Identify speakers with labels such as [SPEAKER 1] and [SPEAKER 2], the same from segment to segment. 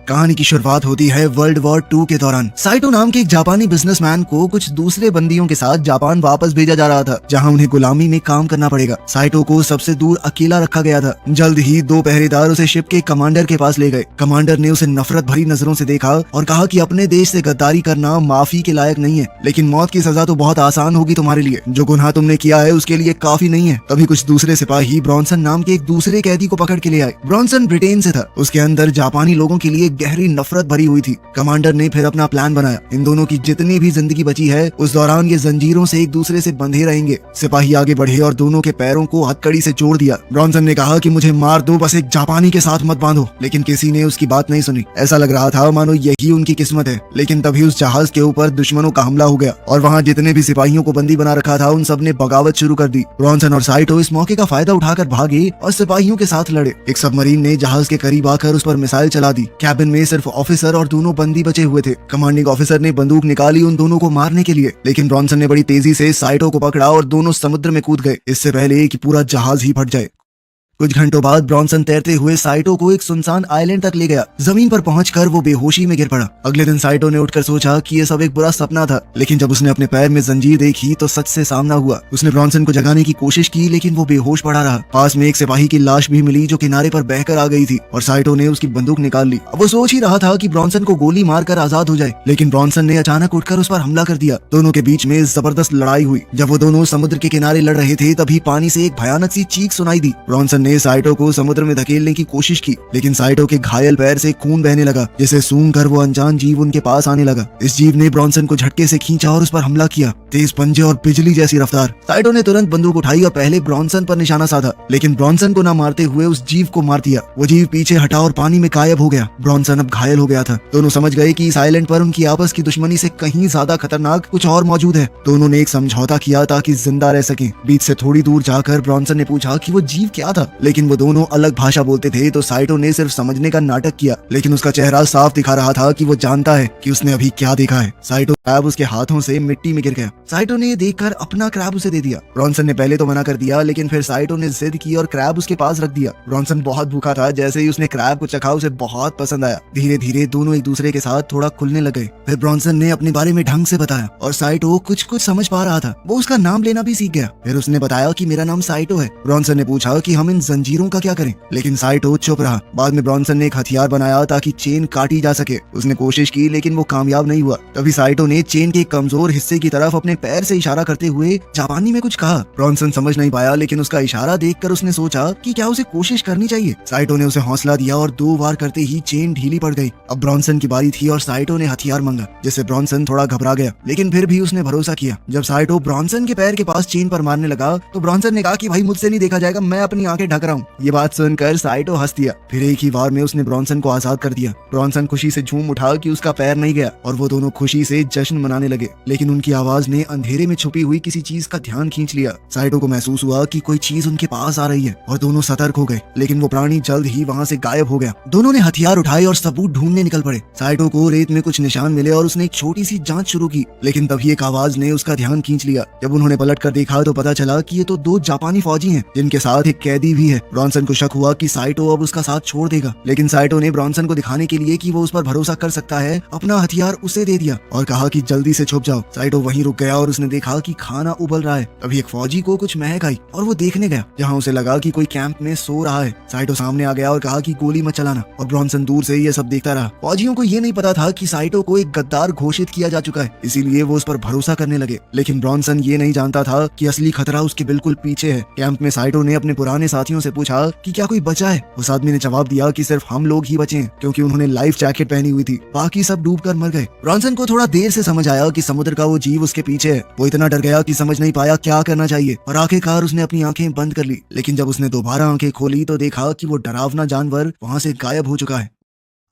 [SPEAKER 1] कहानी की शुरुआत होती है वर्ल्ड वॉर 2 के दौरान। साइटो नाम के एक जापानी बिजनेसमैन को कुछ दूसरे बंदियों के साथ जापान वापस भेजा जा रहा था, जहां उन्हें गुलामी में काम करना पड़ेगा। साइटो को सबसे दूर अकेला रखा गया था। जल्द ही 2 पहरेदार उसे शिप के कमांडर के पास ले गए। कमांडर ने उसे नफरत भरी नजरों से देखा और कहा कि अपने देश से गद्दारी करना माफी के लायक नहीं है, लेकिन मौत की सजा तो बहुत आसान होगी तुम्हारे लिए। जो गुनाह तुमने किया है उसके लिए काफी नहीं है। तभी कुछ दूसरे सिपाही ब्रॉन्सन नाम के एक दूसरे कैदी को पकड़ के ले आए। ब्रॉन्सन ब्रिटेन से था। उसके अंदर जापानी लोगों के लिए गहरी नफरत भरी हुई थी। कमांडर ने फिर अपना प्लान बनाया। इन दोनों की जितनी भी जिंदगी बची है उस दौरान ये जंजीरों से एक दूसरे से बंधे रहेंगे। सिपाही आगे बढ़े और दोनों के पैरों को हथकड़ी से जोड़ दिया। ब्रॉन्सन ने कहा कि मुझे मार दो, बस एक जापानी के साथ मत बांधो, लेकिन किसी ने उसकी बात नहीं सुनी। ऐसा लग रहा था मानो यही उनकी किस्मत है। लेकिन तभी उस जहाज के ऊपर दुश्मनों का हमला हो गया और वहाँ जितने भी सिपाहियों को बंदी बना रखा था उन सब ने बगावत शुरू कर दी। ब्रॉन्सन और साइटो इस मौके का फायदा उठाकर भागे और सिपाहियों के साथ लड़े। एक सबमरीन ने जहाज के करीब आकर उस पर मिसाइल चला दी। कैबिन में सिर्फ ऑफिसर और दोनों बंदी बचे हुए थे। कमांडिंग ऑफिसर ने बंदूक निकाली उन दोनों को मारने के लिए, लेकिन ब्रॉन्सन ने बड़ी तेजी से साइटो को पकड़ा और दोनों समुद्र में कूद गए, इससे पहले कि पूरा जहाज ही फट जाए। कुछ घंटों बाद ब्रॉन्सन तैरते हुए साइटो को एक सुनसान आइलैंड तक ले गया। जमीन पर पहुंचकर वो बेहोशी में गिर पड़ा। अगले दिन साइटो ने उठकर सोचा कि ये सब एक बुरा सपना था, लेकिन जब उसने अपने पैर में जंजीर देखी तो सच से सामना हुआ। उसने ब्रॉन्सन को जगाने की कोशिश की, लेकिन वो बेहोश पड़ा रहा। पास में एक सिपाही की लाश भी मिली जो किनारे पर बहकर आ गई थी और साइटो ने उसकी बंदूक निकाल ली। अब वो सोच ही रहा था कि ब्रॉन्सन को गोली मारकर आजाद हो जाए, लेकिन ब्रॉन्सन ने अचानक उठकर उस पर हमला कर दिया। दोनों के बीच में जबरदस्त लड़ाई हुई। जब वो दोनों समुद्र के किनारे लड़ रहे थे तभी पानी से एक भयानक सी चीख सुनाई दी। ब्रॉन्सन ने साइटो को समुद्र में धकेलने की कोशिश की, लेकिन साइटो के घायल पैर से खून बहने लगा, जिसे सूंघकर वो अनजान जीव उनके पास आने लगा। इस जीव ने ब्रॉन्सन को झटके से खींचा और उस पर हमला किया। तेज पंजे और बिजली जैसी रफ्तार। साइटो ने तुरंत बंदूक उठाई और पहले ब्रॉन्सन पर निशाना साधा, लेकिन ब्रॉन्सन को न मारते हुए उस जीव को मार दिया। वो जीव पीछे हटा और पानी में गायब हो गया। ब्रॉन्सन अब घायल हो गया था। दोनों समझ गए कि इस आइलैंड पर उनकी आपस की दुश्मनी से कहीं ज्यादा खतरनाक कुछ और मौजूद है। दोनों ने एक समझौता किया ताकि जिंदा रह सकें। बीच से थोड़ी दूर जाकर ब्रॉन्सन ने पूछा कि वो जीव क्या था, लेकिन वो दोनों अलग भाषा बोलते थे, तो साइटो ने सिर्फ समझने का नाटक किया, लेकिन उसका चेहरा साफ दिखा रहा था कि वो जानता है कि उसने अभी क्या देखा है। साइटो क्रैब उसके हाथों से मिट्टी में गिर गया। साइटो ने देखकर अपना क्रैब उसे दे दिया। ब्रॉन्सन ने पहले तो मना कर दिया, लेकिन फिर साइटो ने जिद की और क्रैब उसके पास रख दिया। ब्रॉन्सन बहुत भूखा था। जैसे ही उसने क्रैब को चखा उसे बहुत पसंद आया। धीरे धीरे दोनों एक दूसरे के साथ थोड़ा खुलने लगे। फिर ब्रॉन्सन ने अपने बारे में ढंग से बताया और साइटो कुछ कुछ समझ पा रहा था। वो उसका नाम लेना भी सीख गया। फिर उसने बताया कि मेरा नाम साइटो है। ब्रॉन्सन ने पूछा कि हम इन जंजीरों का क्या करें, लेकिन साइटो चुप रहा। बाद में ब्रॉन्सन ने एक हथियार बनाया ताकि चेन काटी जा सके। उसने कोशिश की, लेकिन वो कामयाब नहीं हुआ। तभी साइटो ने चेन के कमजोर हिस्से की तरफ अपने पैर से इशारा करते हुए जापानी में कुछ कहा। ब्रॉन्सन समझ नहीं पाया, लेकिन उसका इशारा देखकर उसने सोचा कि क्या उसे कोशिश करनी चाहिए। साइटो ने उसे हौसला दिया और 2 बार करते ही चेन ढीली पड़ गई। अब ब्रॉन्सन की बारी थी और साइटो ने हथियार मांगा, जिससे ब्रॉन्सन थोड़ा घबरा गया, लेकिन फिर भी उसने भरोसा किया। जब साइटो ब्रॉन्सन के पैर के पास चेन पर मारने लगा तो ब्रॉन्सन ने कहा कि भाई मुझसे नहीं देखा जाएगा, मैं अपनी आंखें ढक रहा हूँ। ये बात सुनकर साइटो हंस दिया। फिर एक ही बार में उसने ब्रॉन्सन को आजाद कर दिया। ब्रॉन्सन खुशी से झूम उठा कि उसका पैर नहीं गया और वो दोनों खुशी से जश्न मनाने लगे, लेकिन उनकी आवाज ने अंधेरे में छुपी हुई किसी चीज का ध्यान खींच लिया। साइटो को महसूस हुआ कि कोई चीज उनके पास आ रही है और दोनों सतर्क हो गए, लेकिन वो प्राणी जल्द ही वहाँ से गायब हो गया। दोनों ने हथियार उठाए और सबूत ढूंढने निकल पड़े। साइटो को रेत में कुछ निशान मिले और उसने एक छोटी सी जांच शुरू की, लेकिन तभी एक आवाज ने उसका ध्यान खींच लिया। जब उन्होंने पलट कर देखा तो पता चला कि ये तो 2 जापानी फौजी हैं, जिनके साथ एक कैदी भी है। ब्रॉन्सन को शक हुआ कि साइटो अब उसका साथ छोड़ देगा, लेकिन साइटो ने ब्रॉन्सन को दिखाने के लिए कि वो उस पर भरोसा कर सकता है अपना हथियार उसे दे दिया और कहा कि जल्दी से छुप जाओ। साइटो वहीं रुक गया और उसने देखा कि खाना उबल रहा है। तभी एक फौजी को कुछ महक आई और वो देखने गया, जहाँ उसे लगा कि कोई कैंप में सो रहा है। साइटो सामने आ गया और कहा कि गोली मत चलाना, और ब्रॉन्सन दूर से ये सब देखता रहा। फौजियों को ये नहीं पता था कि साइटो को एक गद्दार घोषित किया जा चुका है, इसीलिए वो उस पर भरोसा करने लगे, लेकिन ब्रॉन्सन ये नहीं जानता था कि असली खतरा उसके बिल्कुल पीछे है। कैंप में साइटो ने अपने पुराने साथियों से पूछा कि क्या कोई बचा है। उस आदमी ने जवाब दिया कि सिर्फ हम लोग ही बचे हैं, क्योंकि उन्होंने लाइफ जैकेट पहनी हुई थी, बाकी सब डूबकर मर गए। ब्रॉन्सन को थोड़ा देर से समझ आया कि समुद्र का वो जीव उसके पीछे है। वो इतना डर गया कि समझ नहीं पाया क्या करना चाहिए और आखिरकार उसने अपनी आंखें बंद कर ली, लेकिन जब उसने दोबारा आंखें खोली तो देखा कि वो डरावना जानवर वहाँ से गायब हो चुका है।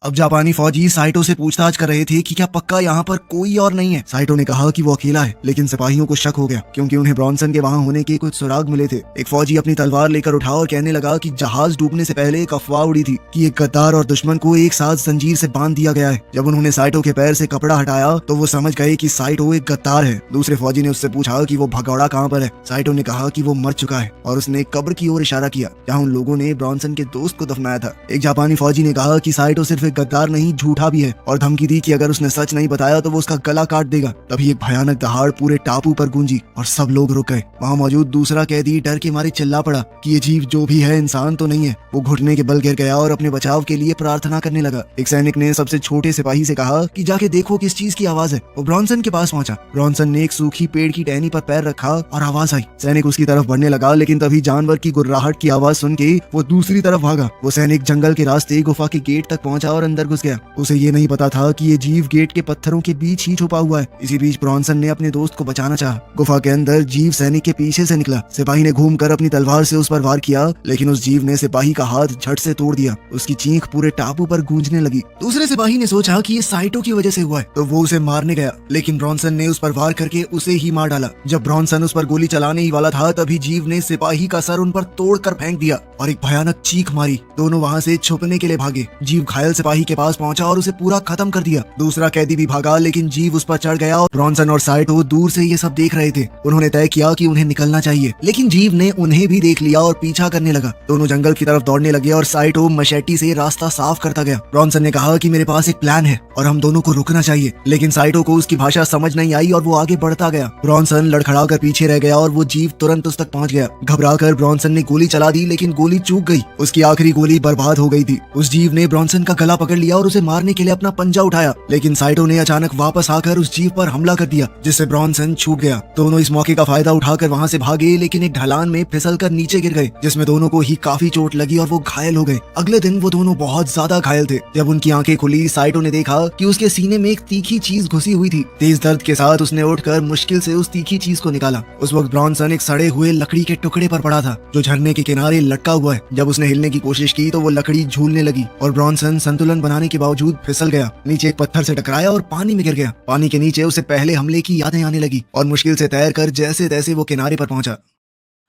[SPEAKER 1] अब जापानी फौजी साइटो से पूछताछ कर रहे थे कि क्या पक्का यहाँ पर कोई और नहीं है। साइटो ने कहा कि वो अकेला है, लेकिन सिपाहियों को शक हो गया क्योंकि उन्हें ब्रॉन्सन के वहाँ होने के कुछ सुराग मिले थे। एक फौजी अपनी तलवार लेकर उठा और कहने लगा कि जहाज डूबने से पहले एक अफवाह उड़ी थी कि एक गद्दार और दुश्मन को एक साथ जंजीर से बांध दिया गया है। जब उन्होंने साइटो के पैर से कपड़ा हटाया तो वो समझ गए कि साइटो एक गद्दार है। दूसरे फौजी ने उससे पूछा कि वो भगौड़ा कहाँ पर है। साइटो ने कहा कि वो मर चुका है और उसने एक कब्र की ओर इशारा किया जहाँ उन लोगों ने ब्रॉन्सन के दोस्त को दफनाया था। एक जापानी फौजी ने कहा कि साइटो सिर्फ एक गद्दार नहीं झूठा भी है और धमकी दी कि अगर उसने सच नहीं बताया तो वो उसका गला काट देगा। तभी एक भयानक दहाड़ पूरे टापू पर गूंजी और सब लोग रुक गए। वहाँ मौजूद दूसरा कैदी डर के मारे चिल्ला पड़ा कि ये जीव जो भी है इंसान तो नहीं है। वो घुटने के बल गिर गया और अपने बचाव के लिए प्रार्थना करने लगा। एक सैनिक ने सबसे छोटे सिपाही से कहा कि जाके देखो किस चीज की आवाज है। वो ब्रॉन्सन के पास पहुंचा। ब्रॉन्सन ने एक सूखी पेड़ की टहनी पर पैर रखा और आवाज आई। सैनिक उसकी तरफ बढ़ने लगा, लेकिन तभी जानवर की गुर्राहट की आवाज सुन के वो दूसरी तरफ भागा। वो सैनिक जंगल के रास्ते गुफा के गेट तक पहुंचा और अंदर घुस गया। उसे ये नहीं पता था कि ये जीव गेट के पत्थरों के बीच ही छुपा हुआ है। इसी बीच ब्रॉन्सन ने अपने दोस्त को बचाना चाहा। गुफा के अंदर जीव सैनिक के पीछे से निकला। सिपाही ने घूमकर अपनी तलवार से उस पर वार किया, लेकिन उस जीव ने सिपाही का हाथ झट से तोड़ दिया। उसकी चीख पूरे टापू पर गूंजने लगी। दूसरे सिपाही ने सोचा कि ये साइटो की वजह से हुआ है, तो वो उसे मारने गया, लेकिन ब्रॉन्सन ने उस पर वार करके उसे ही मार डाला। जब ब्रॉन्सन उस पर गोली चलाने ही वाला था, तभी जीव ने सिपाही का सर उन पर तोड़कर फेंक दिया और एक भयानक चीख मारी। दोनों वहाँ से छुपने के लिए भागे। जीव घायल सिपाही के पास पहुंचा और उसे पूरा खत्म कर दिया। दूसरा कैदी भी भागा, लेकिन जीव उस पर चढ़ गया और ब्रॉन्सन और साइटो दूर से ये सब देख रहे थे। उन्होंने तय किया कि उन्हें निकलना चाहिए, लेकिन जीव ने उन्हें भी देख लिया और पीछा करने लगा। दोनों जंगल की तरफ दौड़ने लगे और साइटो मशेटी से रास्ता साफ करता गया। ब्रॉन्सन ने कहा कि मेरे पास एक प्लान है और हम दोनों को रुकना चाहिए, लेकिन साइटो को उसकी भाषा समझ नहीं आई और वो आगे बढ़ता गया। ब्रॉन्सन लड़खड़ा कर पीछे रह गया और वो जीव तुरंत उस तक पहुंच गया। घबराकर ब्रॉन्सन ने गोली चला दी, लेकिन गोली चूक गई। उसकी आखिरी गोली बर्बाद हो गई थी। उस जीव ने ब्रॉन्सन का गला पकड़ लिया और उसे मारने के लिए अपना पंजा उठाया, लेकिन साइटो ने अचानक वापस आकर उस जीव पर हमला कर दिया, जिससे ब्रॉन्सन छूट गया। दोनों इस मौके का फायदा उठाकर वहाँ से भागे, लेकिन एक ढलान में फिसलकर नीचे गिर गए, जिसमें दोनों को ही काफी चोट लगी और वो घायल हो गए। अगले दिन वो दोनों बहुत ज्यादा घायल थे। जब उनकी आंखें खुली, साइटो ने देखा कि उसके सीने में एक तीखी चीज घुसी हुई थी। तेज दर्द के साथ उसने उठकर मुश्किल से उस तीखी चीज को निकाला। उस वक्त ब्रॉन्सन एक सड़े हुए लकड़ी के टुकड़े पर पड़ा था, जो झरने के किनारे लटका हुआ है। जब उसने हिलने की कोशिश की तो वो लकड़ी झूलने लगी और ब्रॉन्सन संतुलन बनाने के बावजूद फिसल गया। नीचे एक पत्थर से टकराया और पानी में गिर गया। पानी के नीचे उसे पहले हमले की यादें आने लगी और मुश्किल से तैरकर जैसे तैसे वो किनारे पर पहुंचा।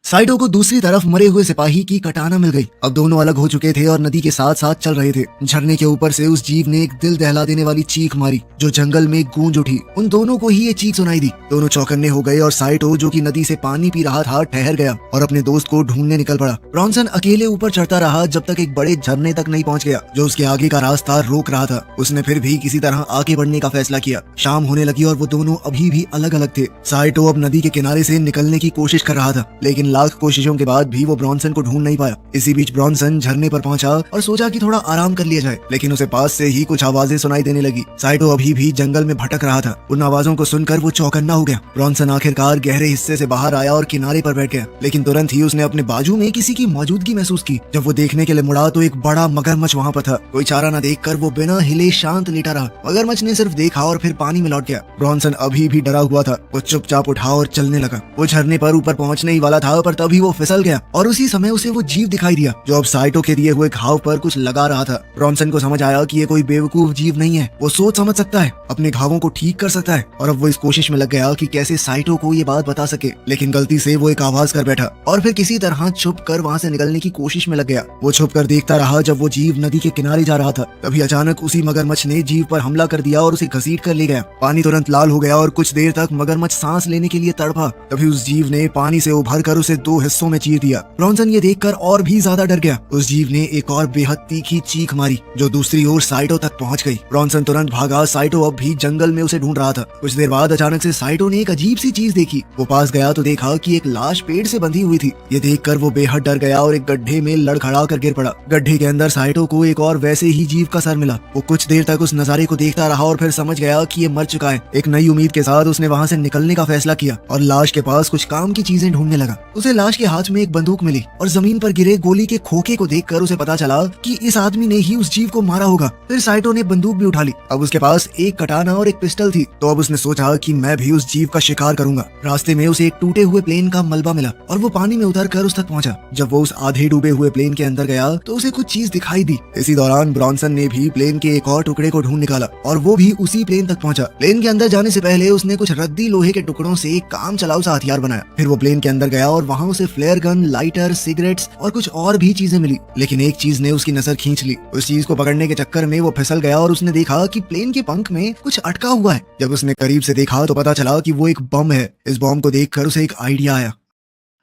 [SPEAKER 1] साइटो को दूसरी तरफ मरे हुए सिपाही की कटाना मिल गई। अब दोनों अलग हो चुके थे और नदी के साथ साथ चल रहे थे। झरने के ऊपर से उस जीव ने एक दिल दहला देने वाली चीख मारी, जो जंगल में गूंज उठी। उन दोनों को ही ये चीख सुनाई दी। दोनों चौकन्ने हो गए और साइटो, जो कि नदी से पानी पी रहा था, ठहर गया और अपने दोस्त को ढूंढने निकल पड़ा। ब्रॉन्सन अकेले ऊपर चढ़ता रहा जब तक एक बड़े झरने तक नहीं पहुंच गया, जो उसके आगे का रास्ता रोक रहा था। उसने फिर भी किसी तरह आगे बढ़ने का फैसला किया। शाम होने लगी और वो दोनों अभी भी अलग अलग थे। साइटो अब नदी के किनारे से निकलने की कोशिश कर रहा था, लेकिन लाख कोशिशों के बाद भी वो ब्रॉन्सन को ढूंढ नहीं पाया। इसी बीच ब्रॉन्सन झरने पर पहुंचा और सोचा कि थोड़ा आराम कर लिया जाए, लेकिन उसे पास से ही कुछ आवाजें सुनाई देने लगी। साइटो अभी भी जंगल में भटक रहा था। उन आवाजों को सुनकर वो चौकन्ना हो गया। ब्रॉन्सन आखिरकार गहरे हिस्से से बाहर आया और किनारे पर बैठ गया, लेकिन तुरंत ही उसने अपने बाजू में किसी की मौजूदगी महसूस की। जब वो देखने के लिए मुड़ा तो एक बड़ा मगरमच्छ वहाँ पर था। कोई चारा न देखकर वो बिना हिले शांत लेटा रहा। मगरमच्छ ने सिर्फ देखा और फिर पानी में लौट गया। ब्रॉन्सन अभी भी डरा हुआ था। वो चुपचाप उठा और चलने लगा। वो झरने पर ऊपर पहुंचने ही वाला था, पर तभी वो फिसल गया और उसी समय उसे वो जीव दिखाई दिया, जो अब साइटो के दिए हुए घाव पर कुछ लगा रहा था। ब्रॉन्सन को समझ आया कि ये कोई बेवकूफ जीव नहीं है। वो सोच समझ सकता है, अपने घावों को ठीक कर सकता है, और अब वो इस कोशिश में लग गया कि कैसे साइटो को ये बात बता सके। लेकिन गलती से वो एक आवाज कर बैठा और फिर किसी तरह छुप कर वहाँ से निकलने की कोशिश में लग गया। वो छुप कर देखता रहा जब वो जीव नदी के किनारे जा रहा था। तभी अचानक उसी मगरमच्छ ने जीव पर हमला कर दिया और उसे घसीट कर ले गया। पानी तुरंत लाल हो गया और कुछ देर तक मगरमच्छ सांस लेने के लिए तड़पा। तभी उस जीव ने पानी से उभर कर उसे दो हिस्सों में चीर दिया। ब्रॉन्सन ये देखकर और भी ज्यादा डर गया। उस जीव ने एक और बेहद तीखी चीख मारी, जो दूसरी ओर साइटो तक पहुंच गई। ब्रॉन्सन तुरंत भागा। साइटो अब भी जंगल में उसे ढूंढ रहा था। कुछ देर बाद अचानक से साइटो ने एक अजीब सी चीज देखी। वो पास गया तो देखा कि एक लाश पेड़ से बंधी हुई थी। ये देखकर वो बेहद डर गया और एक गड्ढे में लड़खड़ा कर गिर पड़ा। गड्ढे के अंदर साइटो को एक और वैसे ही जीव का सर मिला। वो कुछ देर तक उस नजारे को देखता रहा और फिर समझ गया कि ये मर चुका है। एक नई उम्मीद के साथ उसने वहाँ से निकलने का फैसला किया और लाश के पास कुछ काम की चीजें ढूंढने लगा। उसे लाश के हाथ में एक बंदूक मिली और जमीन पर गिरे गोली के खोखे को देखकर उसे पता चला कि इस आदमी ने ही उस जीव को मारा होगा। फिर साइटो ने बंदूक भी उठा ली। अब उसके पास एक कटाना और एक पिस्टल थी, तो अब उसने सोचा कि मैं भी उस जीव का शिकार करूंगा। रास्ते में उसे एक टूटे हुए प्लेन का मलबा मिला और वो पानी में उतर कर उस तक पहुंचा। जब वो उस आधे डूबे हुए प्लेन के अंदर गया तो उसे कुछ चीज दिखाई दी। इसी दौरान ब्रॉन्सन ने भी प्लेन के एक और टुकड़े को ढूंढ निकाला और वो भी उसी प्लेन तक पहुंचा। प्लेन के अंदर जाने से पहले उसने कुछ रद्दी लोहे के टुकड़ों से एक काम चलाऊ सा हथियार बनाया। फिर वो प्लेन के अंदर गया और वहाँ उसे फ्लेयर गन, लाइटर, सिगरेट्स और कुछ और भी चीजें मिली। लेकिन एक चीज ने उसकी नजर खींच ली। उस चीज को पकड़ने के चक्कर में वो फिसल गया और उसने देखा कि प्लेन के पंख में कुछ अटका हुआ है। जब उसने करीब से देखा तो पता चला कि वो एक बम है। इस बम को देखकर उसे एक आइडिया आया।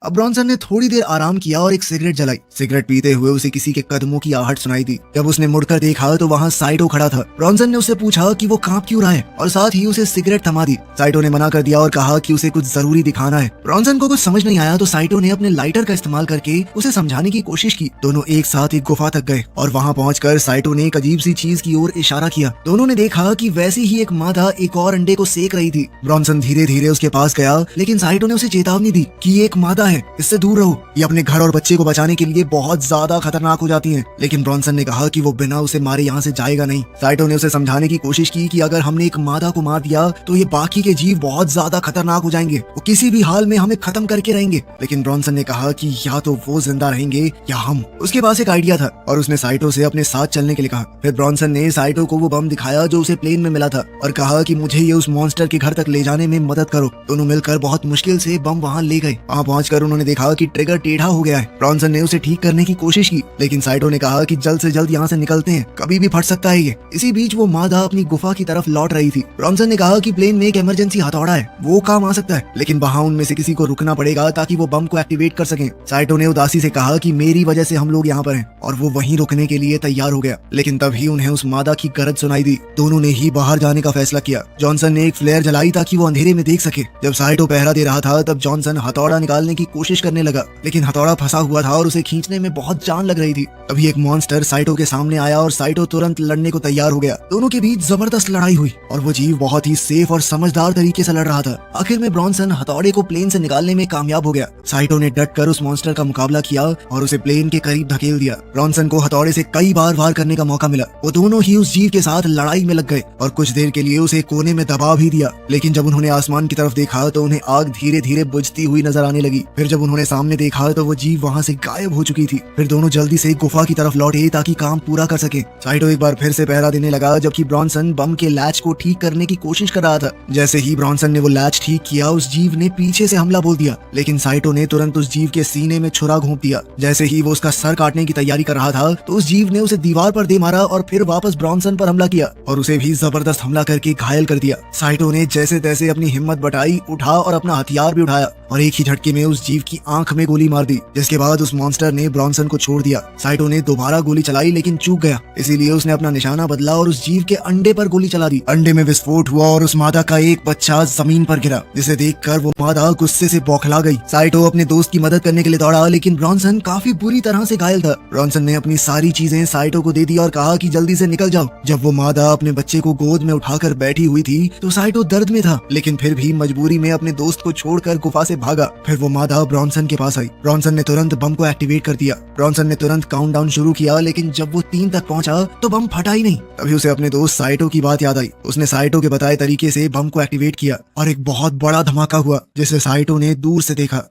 [SPEAKER 1] अब ब्रॉन्सन ने थोड़ी देर आराम किया और एक सिगरेट जलाई। सिगरेट पीते हुए उसे किसी के कदमों की आहट सुनाई दी। जब उसने मुड़कर देखा तो वहाँ साइटो खड़ा था। ब्रॉन्सन ने उससे पूछा कि वो कांप क्यों रहा है और साथ ही उसे सिगरेट थमा दी। साइटो ने मना कर दिया और कहा कि उसे कुछ जरूरी दिखाना है। ब्रॉन्सन को कुछ समझ नहीं आया तो साइटो ने अपने लाइटर का इस्तेमाल करके उसे समझाने की कोशिश की। दोनों एक साथ एक गुफा तक गए और वहाँ पहुंचकर साइटो ने एक अजीब सी चीज की ओर इशारा किया। दोनों ने देखा कि वैसी ही एक मादा एक और अंडे को सेक रही थी। ब्रॉन्सन धीरे धीरे उसके पास गया, लेकिन साइटो ने उसे चेतावनी दी कि ये एक मादा है, इससे दूर रहो, ये अपने घर और बच्चे को बचाने के लिए बहुत ज्यादा खतरनाक हो जाती है। लेकिन ब्रॉन्सन ने कहा कि वो बिना उसे मारे यहाँ से जाएगा नहीं। साइटो ने उसे समझाने की कोशिश की कि अगर हमने एक मादा को मार दिया तो ये बाकी के जीव बहुत ज्यादा खतरनाक हो जाएंगे, वो किसी भी हाल में हमें खत्म करके रहेंगे। लेकिन ब्रॉन्सन ने कहा कि या तो वो जिंदा रहेंगे या हम। उसके पास एक आइडिया था और उसने साइटो से अपने साथ चलने के लिए कहा। फिर ब्रॉन्सन ने साइटो को वो बम दिखाया जो उसे प्लेन में मिला था और कहा कि मुझे ये उस मॉन्स्टर के घर तक ले जाने में मदद करो। दोनों मिलकर बहुत मुश्किल से बम वहाँ ले गए। वहाँ पहुंचकर उन्होंने देखा कि ट्रिगर टेढ़ा हो गया है। ब्रॉन्सन ने उसे ठीक करने की कोशिश की, लेकिन साइटो ने कहा कि जल्द से जल्द यहाँ से निकलते हैं, कभी भी फट सकता है ये। इसी बीच वो मादा अपनी गुफा की तरफ लौट रही थी। ब्रॉन्सन ने कहा कि प्लेन में एक इमरजेंसी हथौड़ा है, वो काम आ सकता है, लेकिन वहाँ उनमें से किसी को रुकना पड़ेगा ताकि वो बम को एक्टिवेट कर सकें। साइटो ने उदासी से कहा कि मेरी वजह से हम लोग यहाँ पर हैं, और वो वहीं रुकने के लिए तैयार हो गया। लेकिन तभी उन्हें उस मादा की गरज सुनाई दी। दोनों ने ही बाहर जाने का फैसला किया। जॉनसन ने एक फ्लेयर जलाई ताकि वो अंधेरे में देख सके। जब साइटो पहरा दे रहा था तब जॉनसन हथौड़ा निकालने की कोशिश करने लगा, लेकिन हथौड़ा फंसा हुआ था और उसे खींचने में बहुत जान लग रही थी। तभी एक मॉन्स्टर साइटो के सामने आया और साइटो तुरंत लड़ने को तैयार हो गया। दोनों के बीच जबरदस्त लड़ाई हुई और वो जीव बहुत ही सेफ और समझदार तरीके से लड़ रहा था। आखिर में ब्रॉन्सन हथौड़े को प्लेन से निकालने में कामयाब हो गया। साइटो ने डटकर उस मॉन्स्टर का मुकाबला किया और उसे प्लेन के करीब धकेल दिया। ब्रॉन्सन को हथौड़े से कई बार वार करने का मौका मिला। वो दोनों ही उस जीव के साथ लड़ाई में लग गए और कुछ देर के लिए उसे कोने में दबा भी दिया। लेकिन जब उन्होंने आसमान की तरफ देखा तो उन्हें आग धीरे धीरे बुझती हुई नजर आने लगी। फिर जब उन्होंने सामने देखा तो वो जीव वहाँ से गायब हो चुकी थी। फिर दोनों जल्दी से गुफा की तरफ लौटे ताकि काम पूरा कर सके। साइटो एक बार फिर से पहरा देने लगा, जबकि ब्रॉन्सन बम के लैच को ठीक करने की कोशिश कर रहा था। जैसे ही ब्रॉन्सन ने वो लैच ठीक किया, उस जीव ने पीछे से हमला बोल दिया, लेकिन साइटो ने तुरंत उस जीव के सीने में छुरा घोंप दिया। जैसे ही वो उसका सर काटने की तैयारी कर रहा था तो उस जीव ने उसे दीवार पर दे मारा और फिर वापस ब्रॉन्सन पर हमला किया और उसे भी जबरदस्त हमला करके घायल कर दिया। साइटो ने जैसे तैसे अपनी हिम्मत बटाई, उठा और अपना हथियार भी उठाया और एक ही झटके में उस जीव की आंख में गोली मार दी, जिसके बाद उस मॉन्स्टर ने ब्रॉन्सन को छोड़ दिया। साइटो ने दोबारा गोली चलाई लेकिन चूक गया, इसीलिए उसने अपना निशाना बदला और उस जीव के अंडे पर गोली चला दी। अंडे में विस्फोट हुआ और उस मादा का एक बच्चा जमीन पर गिरा, जिसे देखकर वो मादा गुस्से से बौखला गई। साइटो अपने दोस्त की मदद करने के लिए दौड़ा, लेकिन ब्रॉन्सन काफी बुरी तरह से घायल था। ब्रॉन्सन ने अपनी सारी चीजें साइटो को दे दी और कहा कि जल्दी से निकल जाओ। जब वो मादा अपने बच्चे को गोद में उठाकर बैठी हुई थी तो साइटो दर्द में था, लेकिन फिर भी मजबूरी में अपने दोस्त को छोड़कर गुफा से भागा। फिर वो मादा ब्रॉन्सन के पास आई। ब्रॉन्सन ने तुरंत बम को एक्टिवेट कर दिया। ब्रॉन्सन ने तुरंत काउंटडाउन शुरू किया, लेकिन जब वो 3 तक पहुंचा तो बम फटा ही नहीं। तभी उसे अपने दोस्त साइटो की बात याद आई। उसने साइटो के बताए तरीके से बम को एक्टिवेट किया और एक बहुत बड़ा धमाका हुआ, जिसे साइटो ने दूर से देखा।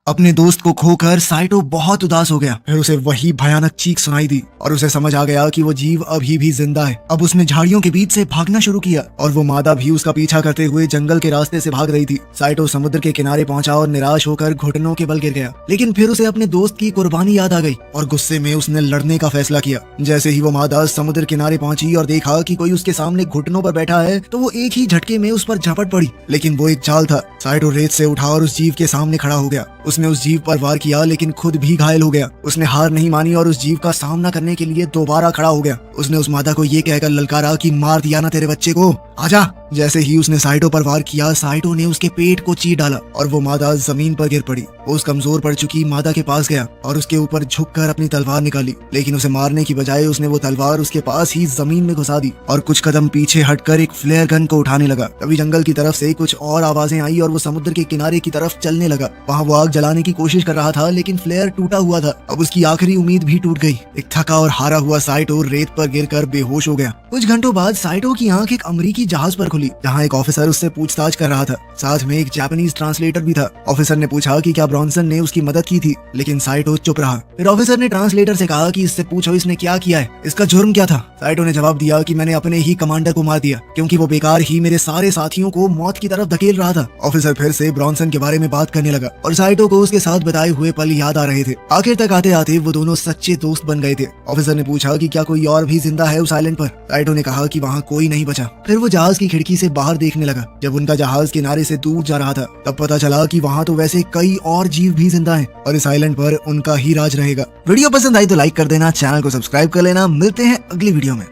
[SPEAKER 1] अपने दोस्त को खोकर साइटो बहुत उदास हो गया। फिर उसे वही भयानक चीख सुनाई दी और उसे समझ आ गया कि वो जीव अभी भी जिंदा है। अब उसने झाड़ियों के बीच से भागना शुरू किया और वो मादा भी उसका पीछा करते हुए जंगल के रास्ते से भाग रही थी। साइटो समुद्र के किनारे पहुंचा और निराश होकर घुटनों के बल गिर गया, लेकिन फिर उसे अपने दोस्त की कुर्बानी याद आ गई और गुस्से में उसने लड़ने का फैसला किया। जैसे ही वो मादा समुद्र किनारे पहुंची और देखा कि कोई उसके सामने घुटनों पर बैठा है तो वो एक ही झटके में उस पर झपट पड़ी, लेकिन वो एक चाल था। साइटो रेत से उठा और उस जीव के सामने खड़ा हो गया। उसने उस जीव पर वार किया, लेकिन खुद भी घायल हो गया। उसने हार नहीं मानी और उस जीव का सामना करने के लिए दोबारा खड़ा हो गया। उसने उस मादा को ये कहकर ललकारा कि मार दिया ना तेरे बच्चे को, आजा। जैसे ही उसने साइटो पर वार किया, साइटो ने उसके पेट को चीर डाला और वो मादा जमीन पर गिर पड़ी। वो उस कमजोर पड़ चुकी मादा के पास गया और उसके ऊपर झुककर अपनी तलवार निकाली, लेकिन उसे मारने की बजाय उसने वो तलवार उसके पास ही जमीन में घुसा दी और कुछ कदम पीछे हटकर एक फ्लेयर गन को उठाने लगा। तभी जंगल की तरफ से कुछ और आवाजें आई और वो समुद्र के किनारे की तरफ चलने लगा। वहाँ वो आग जलाने की कोशिश कर रहा था, लेकिन फ्लेयर टूटा हुआ था। अब उसकी आखिरी उम्मीद भी टूट गई। एक थका और हारा हुआ साइटो रेत पर गिरकर बेहोश हो गया। कुछ घंटों बाद साइटो की आंख एक अमेरिकी जहाज पर खुली, जहाँ एक ऑफिसर उससे पूछताछ कर रहा था। साथ में एक जापानीज ट्रांसलेटर भी था। ऑफिसर ने पूछा कि क्या ब्रॉन्सन ने उसकी मदद की थी, लेकिन साइटो चुप रहा। फिर ऑफिसर ने ट्रांसलेटर से कहा कि इससे पूछो इसने क्या किया है, इसका जुर्म क्या था। साइटो ने जवाब दिया कि मैंने अपने ही कमांडर को मार दिया, क्योंकि वो बेकार ही मेरे सारे साथियों को मौत की तरफ धकेल रहा था। ऑफिसर फिर से ब्रॉन्सन के बारे में बात करने लगा और साइटो को उसके साथ बताए हुए पल याद आ रहे थे। आखिर तक आते आते वो दोनों सच्चे दोस्त बन गए थे। ऑफिसर ने पूछा कि क्या कोई और भी जिंदा है उस आइलैंड पर। साइटो ने कहा कि वहाँ कोई नहीं बचा। फिर वो जहाज की खिड़की से बाहर देखने लगा। जब उनका जहाज किनारे से दूर जा रहा था तब पता चला कि वहाँ तो वैसे कई और जीव भी जिंदा हैं और इस आइलैंड पर उनका ही राज रहेगा। वीडियो पसंद आई तो लाइक कर देना, चैनल को सब्सक्राइब कर लेना। मिलते हैं अगली वीडियो में।